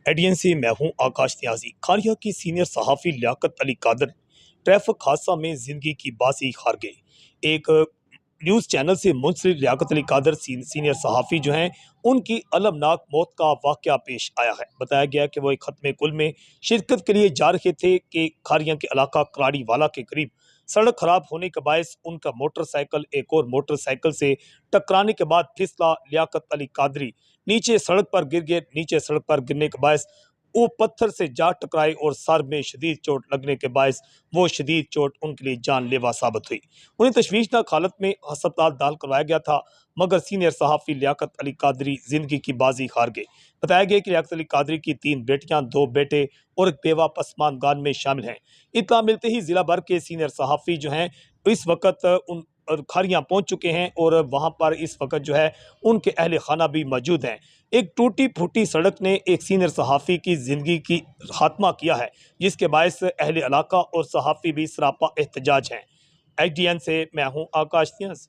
ADN से मैं हूं आकाश न्याजी। खारिया की सीनियर सहाफ़ी लियाकत अली कादर ट्रैफिक हादसा में जिंदगी की बाजी हार गए। एक न्यूज़ चैनल से मुंसलिक लियाकत अली कादर सीनियर सहाफ़ी जो हैं उनकी अलमनाक मौत का वाक़या पेश आया है। बताया गया कि वो एक खत्म कुल में शिरकत के लिए जा रहे थे कि खारिया के इलाका कराड़ी वाला के करीब सड़क खराब होने के बायस उनका मोटरसाइकिल एक और मोटरसाइकिल से टकराने के बाद फिसला। लियाकत अली कादरी नीचे सड़क पर गिर गए। नीचे सड़क पर गिरने के बायस वो पत्थर से जा टकराए और सर में शदीद चोट लगने के बायस वो शदीद चोट उनके लिए जानलेवा साबित हुई। उन्हें तशवीशनाक हालत में अस्पताल दाखिल करवाया गया था, मगर सीनियर सहाफ़ी लियाकत अली कादरी जिंदगी की बाजी हार गए। बताया गया कि लियाकत अली कादरी की 3 बेटियां, 2 बेटे और एक बेवा पसमानदान में शामिल हैं। इत्तला मिलते ही जिला भर के सीनियर सहाफ़ी जो हैं इस वक्त उन खारियां पहुंच चुके हैं और वहां पर इस वक्त जो है उनके अहले खाना भी मौजूद हैं। एक टूटी फूटी सड़क ने एक सीनियर सहाफ़ी की जिंदगी की खात्मा किया है, जिसके बायस अहले इलाका और सहाफ़ी भी सरापा एहतजाज हैं। एचडीएन से मैं हूं आकाश न्याज़।